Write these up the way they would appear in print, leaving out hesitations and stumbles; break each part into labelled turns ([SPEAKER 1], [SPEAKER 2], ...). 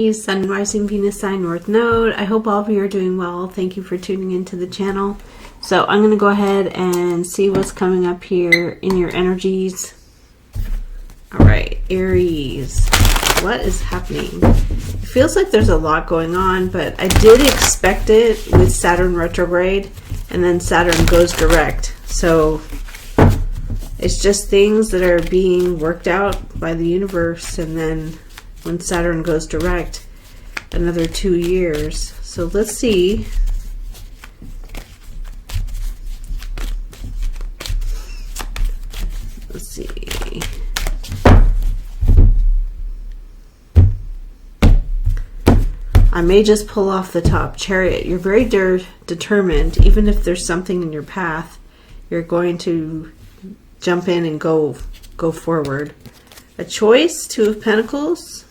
[SPEAKER 1] Sun, Rising, Venus sign, North Node. I hope all of you are doing well. Thank you for tuning into the channel. So I'm going to go ahead and see what's coming up here in your energies. All right, Aries. What is happening? It feels like there's a lot going on, but I did expect it with Saturn retrograde, and then Saturn goes direct. So it's just things that are being worked out by the universe, and then when Saturn goes direct, another 2 years. So let's see. Let's see. I may just pull off the top. Chariot. You're very determined. Even if there's something in your path, you're going to jump in and go forward. A choice. Two of Pentacles.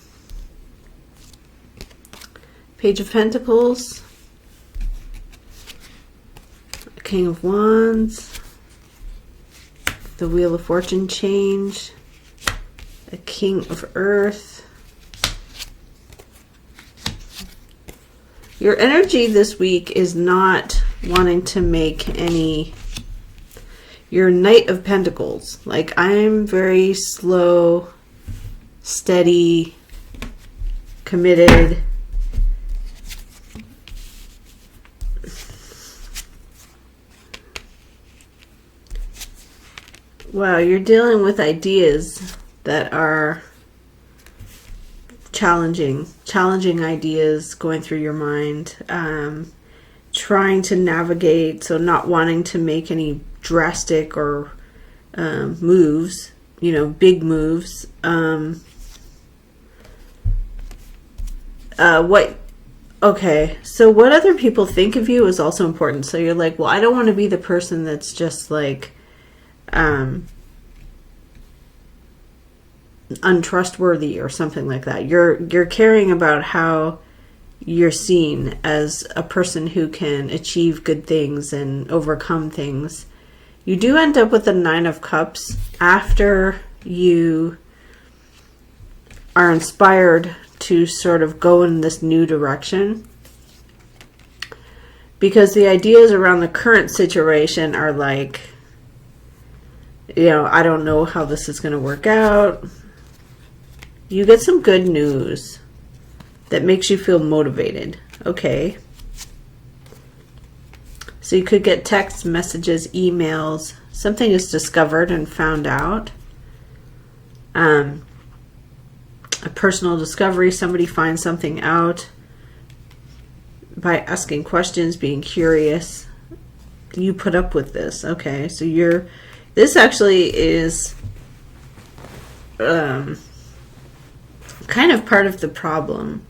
[SPEAKER 1] Page of Pentacles, King of Wands, the Wheel of Fortune change, a King of Earth. Your energy this week is not wanting to make any, your Knight of Pentacles. Like, I'm very slow, steady, committed. Wow, you're dealing with ideas that are challenging ideas going through your mind, trying to navigate, so not wanting to make any drastic or moves, big moves. Okay, so what other people think of you is also important. So you're like, well, I don't want to be the person that's just like untrustworthy or something like that. You're caring about how you're seen as a person who can achieve good things and overcome things. You do end up with the Nine of Cups after you are inspired to sort of go in this new direction, because the ideas around the current situation are like, I don't know how this is going to work out. You get some good news that makes you feel motivated. Okay. So you could get text messages, emails. Something is discovered and found out. A personal discovery. Somebody finds something out by asking questions, being curious. You put up with this. Okay. So this actually is kind of part of the problem.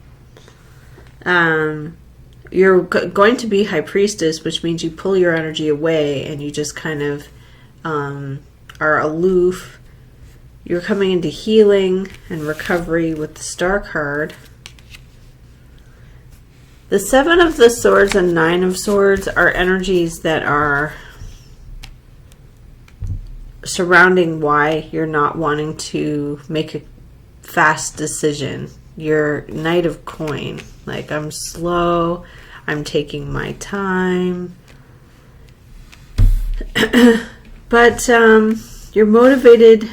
[SPEAKER 1] You're going to be High Priestess, which means you pull your energy away and you just kind of are aloof. You're coming into healing and recovery with the Star card. The Seven of the Swords and Nine of Swords are energies that are surrounding why you're not wanting to make a fast decision. You're Knight of Coin. Like, I'm slow, I'm taking my time. But you're motivated.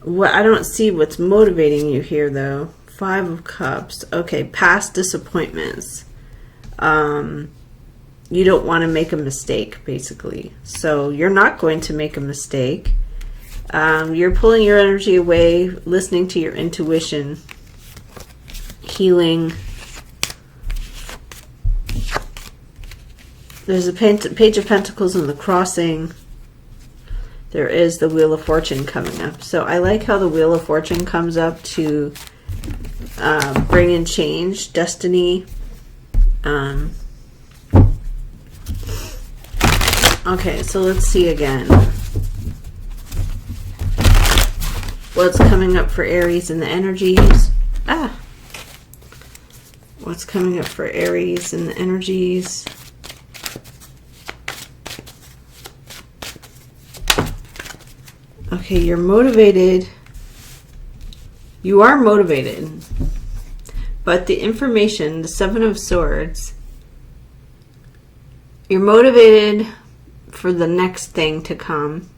[SPEAKER 1] I don't see what's motivating you here, though. Five of Cups. Okay, past disappointments. You don't want to make a mistake, basically. So you're not going to make a mistake. You're pulling your energy away, listening to your intuition, healing. There's a Page of Pentacles in the crossing. There is the Wheel of Fortune coming up. So I like how the Wheel of Fortune comes up to bring in change, destiny. Okay, so let's see again. What's coming up for Aries in the energies? What's coming up for Aries in the energies? Okay, you're motivated You are motivated, but the information, the Seven of Swords, you're motivated for the next thing to come.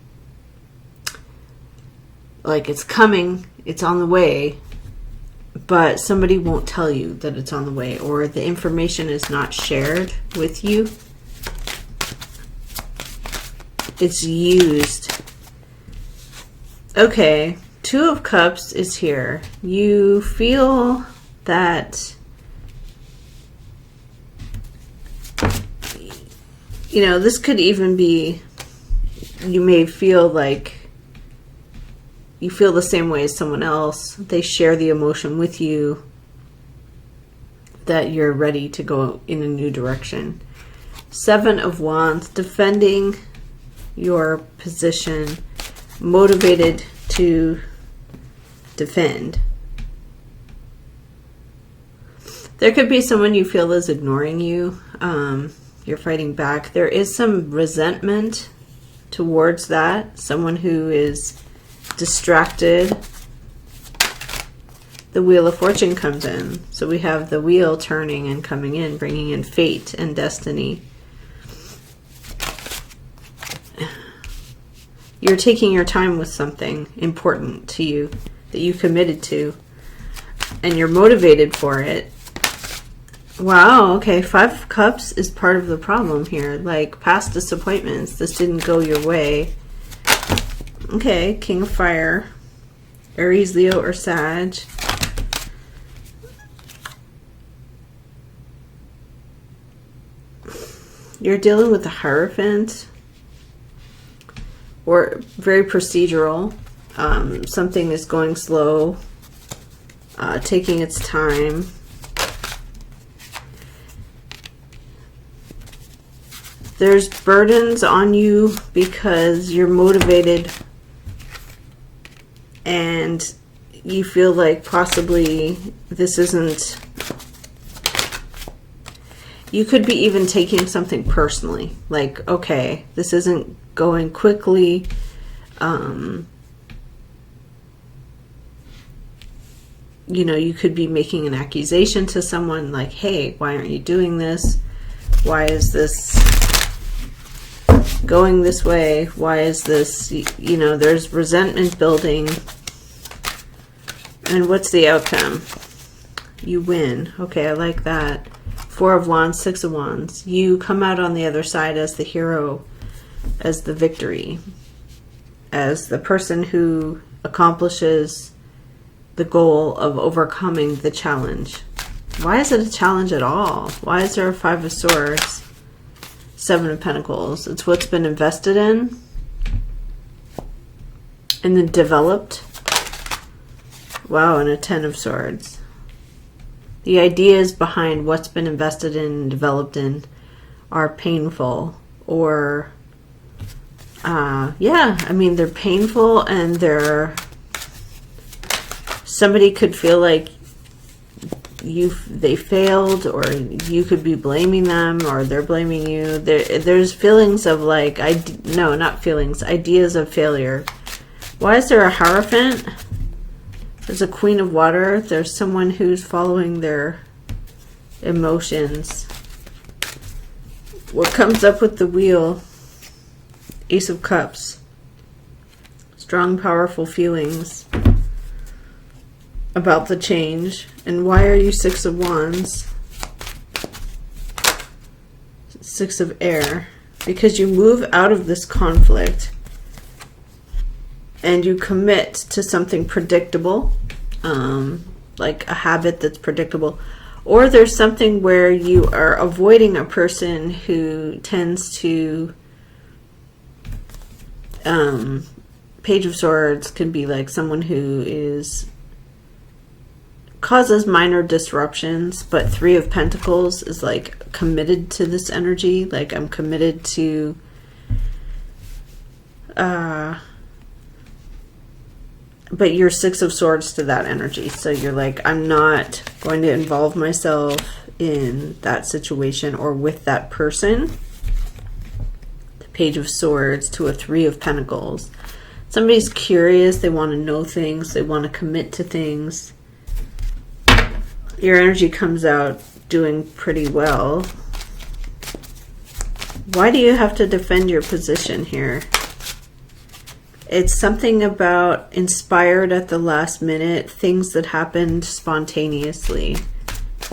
[SPEAKER 1] Like it's coming, it's on the way, but somebody won't tell you that it's on the way, or the information is not shared with you. It's used. Okay, Two of Cups is here. You feel that, you know, this could even be, you may feel like you feel the same way as someone else. They share the emotion with you that you're ready to go in a new direction. Seven of Wands, defending your position, motivated to defend. There could be someone you feel is ignoring you. You're fighting back. There is some resentment towards that. Someone who is distracted. The Wheel of Fortune comes in. So we have the wheel turning and coming in, bringing in fate and destiny. You're taking your time with something important to you that you committed to, and you're motivated for it. Wow, okay, Five of Cups is part of the problem here. Like past disappointments, this didn't go your way. Okay, King of Fire, Aries, Leo, or Sag. You're dealing with the Hierophant, or very procedural. Something is going slow, taking its time. There's burdens on you because you're motivated and you feel like possibly this isn't... You could be even taking something personally. Like, okay, this isn't going quickly. You know, you could be making an accusation to someone like, hey, why aren't you doing this? Why is this going this way? Why is this, you know, there's resentment building. And what's the outcome? You win. Okay, I like that. Four of Wands, Six of Wands. You come out on the other side as the hero, as the victory, as the person who accomplishes the goal of overcoming the challenge. Why is it a challenge at all? Why is there a Five of Swords? Seven of Pentacles. It's what's been invested in and then developed. Wow, and a Ten of Swords. The ideas behind what's been invested in and developed in are painful, or yeah, I mean, they're painful, and they're, somebody could feel like they failed, or you could be blaming them, or they're blaming you. There's feelings of like, no, not feelings, ideas of failure. Why is there a Hierophant? There's a Queen of Water. There's someone who's following their emotions. What comes up with the Wheel? Ace of Cups. Strong, powerful feelings about the change. And why are you Six of Wands? Six of Air. Because you move out of this conflict and you commit to something predictable, like a habit that's predictable. Or there's something where you are avoiding a person who tends to, Page of Swords can be like someone who causes minor disruptions, but Three of Pentacles is like committed to this energy. Like, I'm committed to, but you're Six of Swords to that energy. So you're like, I'm not going to involve myself in that situation or with that person. The Page of Swords to a Three of Pentacles. Somebody's curious. They want to know things. They want to commit to things. Your energy comes out doing pretty well. Why do you have to defend your position here? It's something about inspired at the last minute, things that happened spontaneously.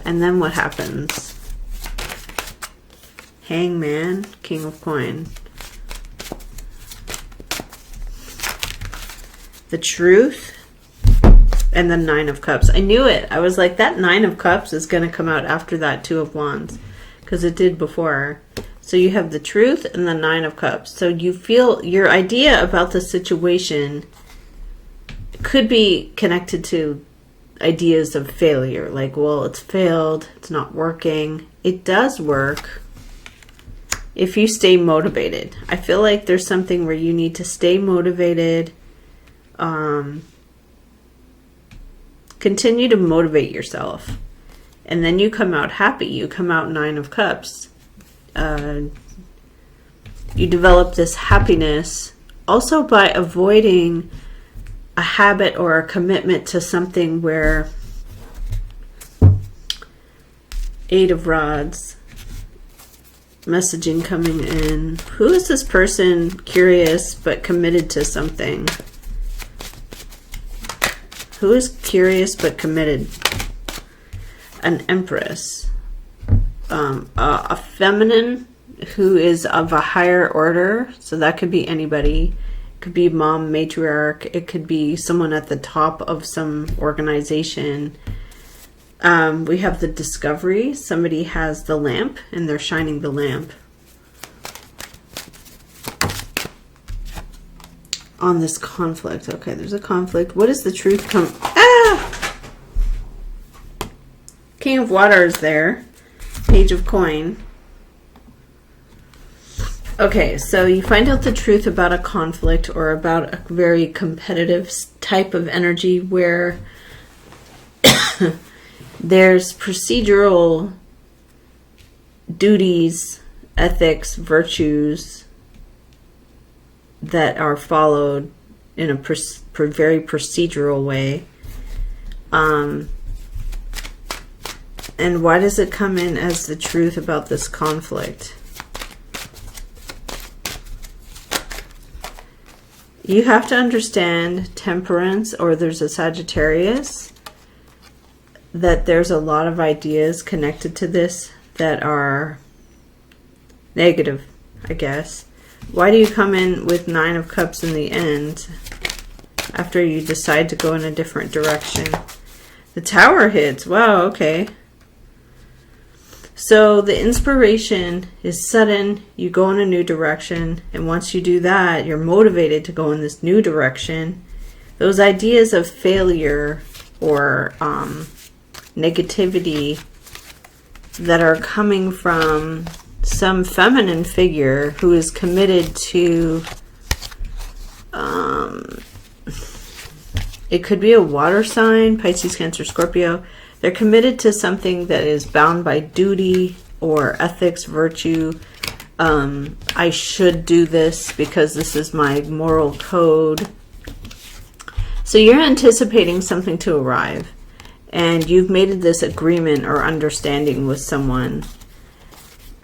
[SPEAKER 1] And then what happens? Hangman, King of Coin. The Truth, and the Nine of Cups. I knew it. I was like, that Nine of Cups is going to come out after that Two of Wands, because it did before. So you have the Truth and the Nine of Cups. So you feel your idea about the situation could be connected to ideas of failure. Like, well, it's failed. It's not working. It does work if you stay motivated. I feel like there's something where you need to stay motivated. Continue to motivate yourself. And then you come out happy. You come out Nine of Cups. You develop this happiness also by avoiding a habit or a commitment to something where Eight of Rods, messaging coming in. Who is this person curious but committed to something? Who is curious but committed? An Empress. A feminine who is of a higher order. So that could be anybody. It could be mom, matriarch. It could be someone at the top of some organization. We have the Discovery. Somebody has the lamp and they're shining the lamp on this conflict. Okay, there's a conflict. What is the truth come? Ah! King of Water is there. Page of Coin. Okay, so you find out the truth about a conflict or about a very competitive type of energy where there's procedural duties, ethics, virtues that are followed in a very procedural way. And why does it come in as the truth about this conflict? You have to understand Temperance, or there's a Sagittarius, that there's a lot of ideas connected to this that are negative, I guess. Why do you come in with Nine of Cups in the end after you decide to go in a different direction? The Tower hits. Wow, okay. So the inspiration is sudden. You go in a new direction. And once you do that, you're motivated to go in this new direction. Those ideas of failure or negativity that are coming from some feminine figure who is committed to, it could be a water sign, Pisces, Cancer, Scorpio. They're committed to something that is bound by duty or ethics, virtue. I should do this because this is my moral code. So you're anticipating something to arrive. And you've made this agreement or understanding with someone.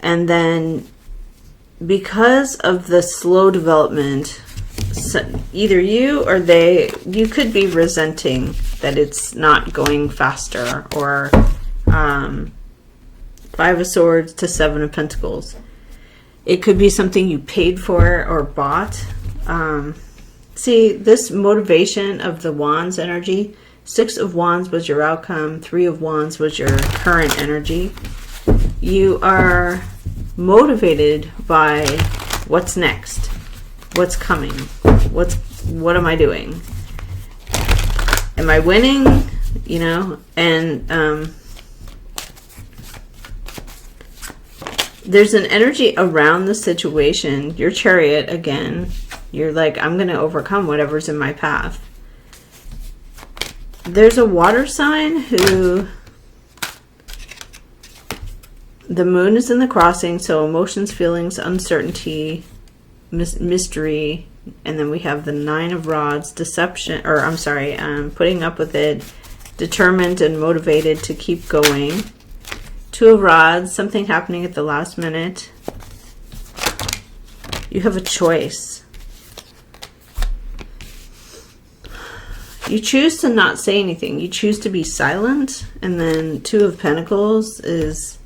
[SPEAKER 1] And then because of the slow development, either you or they, you could be resenting that it's not going faster, or Five of Swords to Seven of Pentacles. It could be something you paid for or bought. See, this motivation of the Wands energy, Six of Wands was your outcome, Three of Wands was your current energy. You are motivated by what's next, what's coming, what am I doing? Am I winning? You know, and there's an energy around the situation. Your Chariot, again, you're like, I'm going to overcome whatever's in my path. There's a water sign who, the moon is in the crossing, so emotions, feelings, uncertainty, mystery, And then we have the 9 of Rods, deception, or I'm sorry, putting up with it, determined and motivated to keep going. 2 of Rods, something happening at the last minute. You have a choice. You choose to not say anything. You choose to be silent. And then 2 of Pentacles is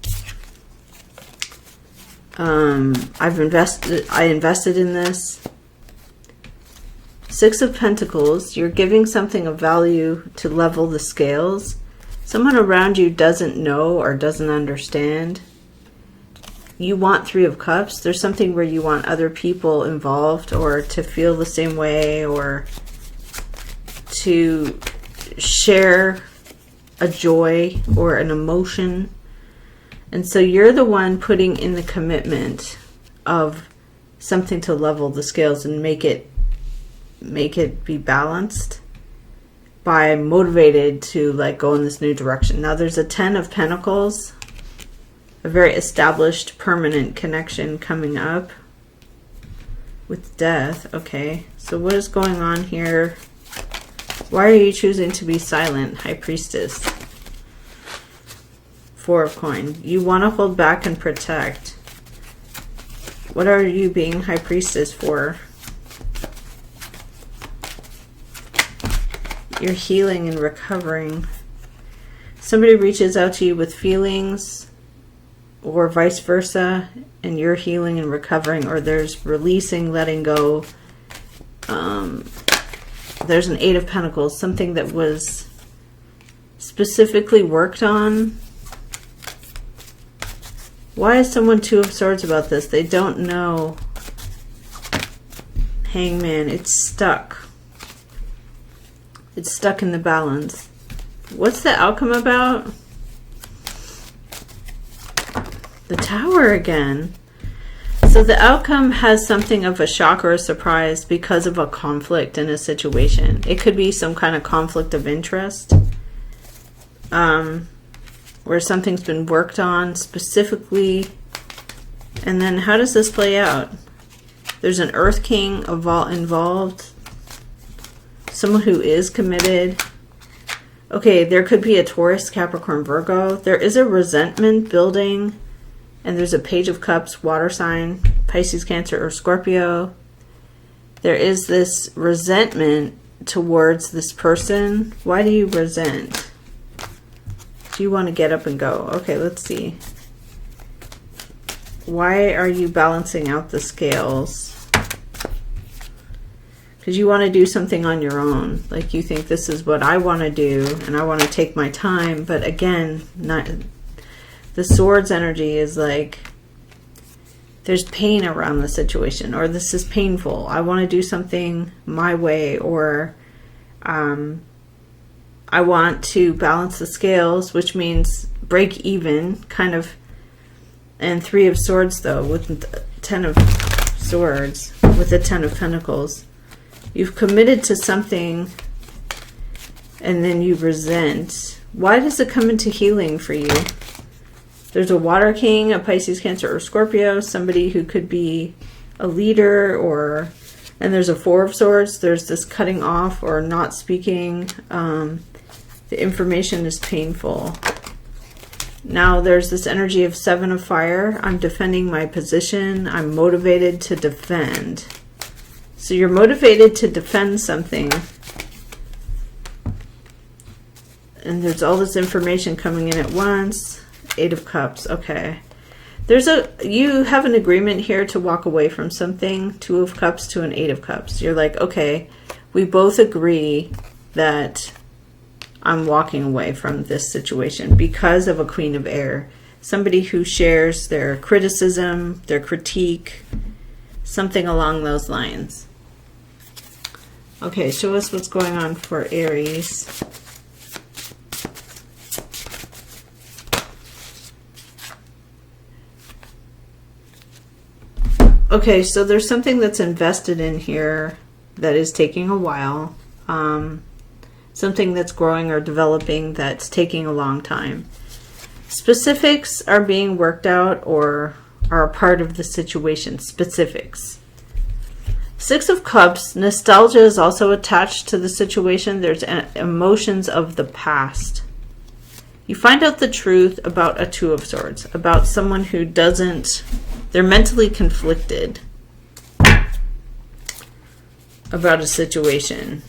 [SPEAKER 1] I invested in this. 6 of Pentacles, you're giving something of value to level the scales. Someone around you doesn't know or doesn't understand. You want 3 of Cups. There's something where you want other people involved or to feel the same way or to share a joy or an emotion. And so you're the one putting in the commitment of something to level the scales and make it be balanced by motivated to like go in this new direction. Now there's a 10 of Pentacles, a very established permanent connection coming up with death. Okay, so what is going on here? Why are you choosing to be silent, High Priestess? 4 of Coin. You want to hold back and protect. What are you being High Priestess for? You're healing and recovering. Somebody reaches out to you with feelings or vice versa, and you're healing and recovering, or there's releasing, letting go. There's an 8 of Pentacles, something that was specifically worked on. Why is someone 2 of Swords about this? They don't know. Hangman, it's stuck. It's stuck in the balance. What's the outcome about? The Tower again. So the outcome has something of a shock or a surprise because of a conflict in a situation. It could be some kind of conflict of interest. Where something's been worked on specifically. And then how does this play out? There's an Earth King involved. Someone who is committed. Okay, there could be a Taurus, Capricorn, Virgo. There is a resentment building. And there's a Page of Cups, water sign, Pisces, Cancer, or Scorpio. There is this resentment towards this person. Why do you resent? Do you want to get up and go? Okay, let's see. Why are you balancing out the scales? Because you want to do something on your own. Like you think this is what I want to do and I want to take my time. But again, the Swords energy is like there's pain around the situation, or this is painful. I want to do something my way, or I want to balance the scales, which means break even, kind of. And 3 of Swords, though, with 10 of Swords, with the 10 of Pentacles. You've committed to something, and then you resent. Why does it come into healing for you? There's a Water King, a Pisces, Cancer, or Scorpio, somebody who could be a leader, or, and there's a 4 of Swords. There's this cutting off or not speaking. The information is painful. Now there's this energy of 7 of Fire. I'm defending my position. I'm motivated to defend. So you're motivated to defend something. And there's all this information coming in at once. 8 of Cups. Okay. You have an agreement here to walk away from something. 2 of Cups to an 8 of Cups. You're like, okay, we both agree that I'm walking away from this situation because of a Queen of Air. Somebody who shares their criticism, their critique, something along those lines. Okay, show us what's going on for Aries. Okay, so there's something that's invested in here that is taking a while. Something that's growing or developing that's taking a long time. Specifics are being worked out or are a part of the situation. Specifics. Six of Cups, nostalgia is also attached to the situation. There's emotions of the past. You find out the truth about a Two of Swords, about someone who doesn't, they're mentally conflicted about a situation.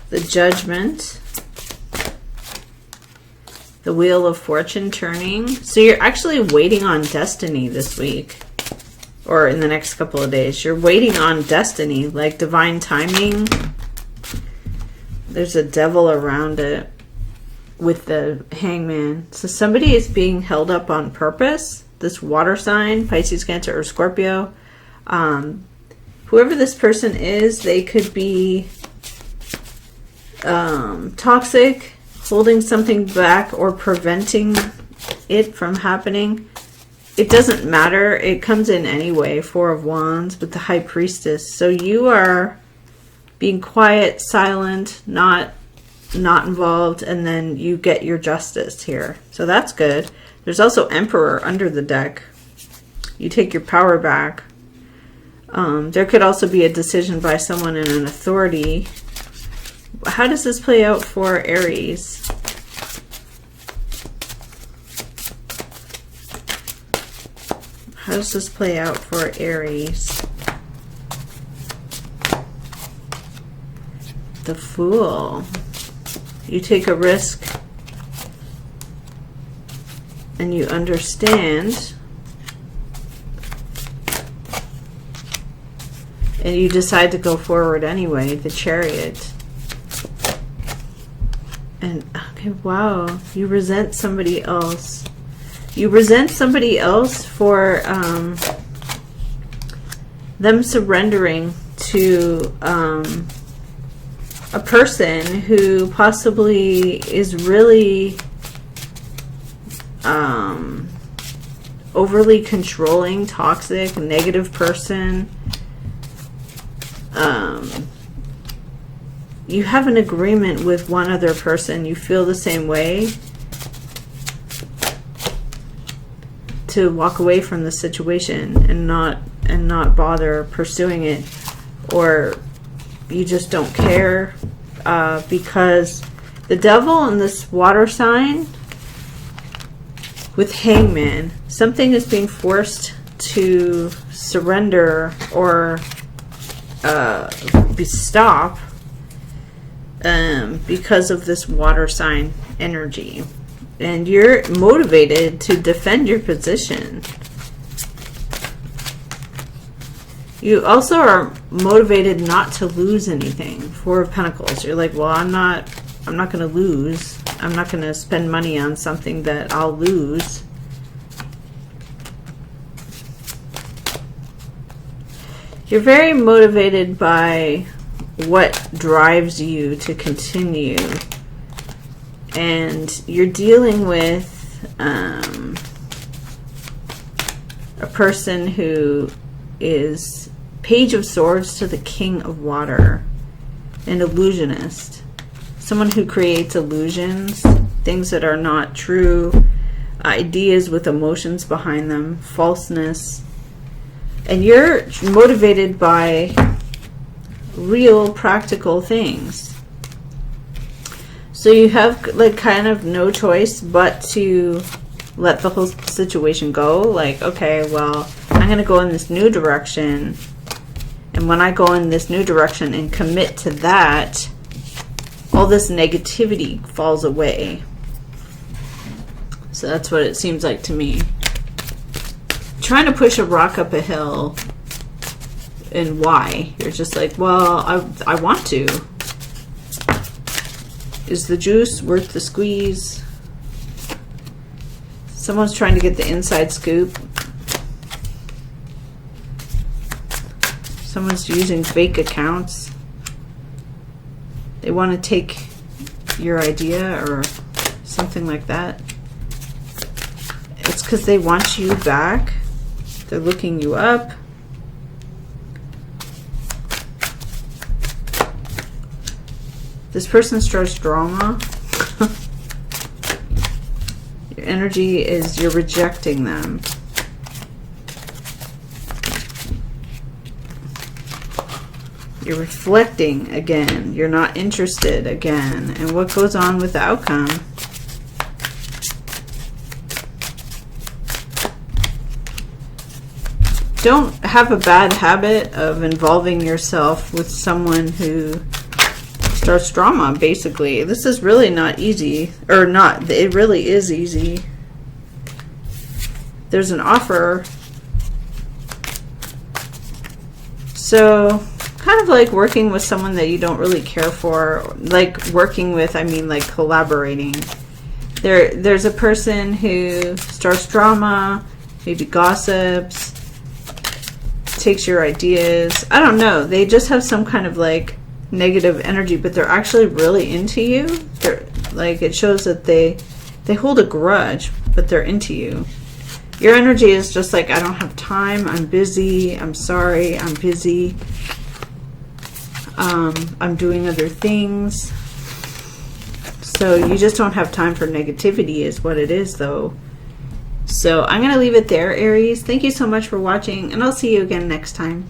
[SPEAKER 1] The Judgment. The Wheel of Fortune turning. So you're actually waiting on destiny this week. Or in the next couple of days. You're waiting on destiny. Like divine timing. There's a devil around it. With the Hangman. So somebody is being held up on purpose. This water sign. Pisces, Cancer, or Scorpio. Whoever this person is, they could be toxic. Holding something back or preventing it from happening. It doesn't matter. It comes in anyway. Four of Wands with the High Priestess. So you are being quiet, silent, not involved, and then you get your justice here. So that's good. There's also Emperor under the deck. You take your power back. There could also be a decision by someone in an authority. How does this play out for Aries? How does this play out for Aries? The Fool. You take a risk and you understand and you decide to go forward anyway. The Chariot. And, okay, wow, you resent somebody else. You resent somebody else for them surrendering to a person who possibly is really overly controlling, toxic, negative person. You have an agreement with one other person. You feel the same way. To walk away from the situation and not bother pursuing it, or you just don't care because the Devil in this water sign with Hangman, something is being forced to surrender or stop because of this water sign energy. And you're motivated to defend your position. You also are motivated not to lose anything. Four of Pentacles. You're like, well, I'm not going to lose. I'm not going to spend money on something that I'll lose. You're very motivated by what drives you to continue. And you're dealing with a person who is Page of Swords to the King of Water, an illusionist, someone who creates illusions, things that are not true, ideas with emotions behind them, falseness. And you're motivated by real practical things. So you have like kind of no choice but to let the whole situation go. Like, okay, well, I'm going to go in this new direction. And when I go in this new direction and commit to that, all this negativity falls away. So that's what it seems like to me. Trying to push a rock up a hill, and why? You're just like, well, I want to. Is the juice worth the squeeze? Someone's trying to get the inside scoop. Someone's using fake accounts. They want to take your idea or something like that. It's because they want you back. They're looking you up. This person starts drama.
[SPEAKER 2] Your energy is you're rejecting them. You're reflecting again. You're not interested again. And what goes on with the outcome? Don't have a bad habit of involving yourself with someone who starts drama, basically. This is really not easy. Or not. It really is easy. There's an offer. So, kind of like working with someone that you don't really care for. Like working with, I mean like collaborating. There's a person who starts drama, maybe gossips, takes your ideas. I don't know. They just have some kind of like negative energy, but they're actually really into you. They're like, it shows that they hold a grudge, but they're into you. Your energy is just like, I don't have time. I'm busy. I'm sorry. I'm busy. I'm doing other things. So you just don't have time for negativity is what it is, though. So I'm going to leave it there, Aries. Thank you so much for watching, and I'll see you again next time.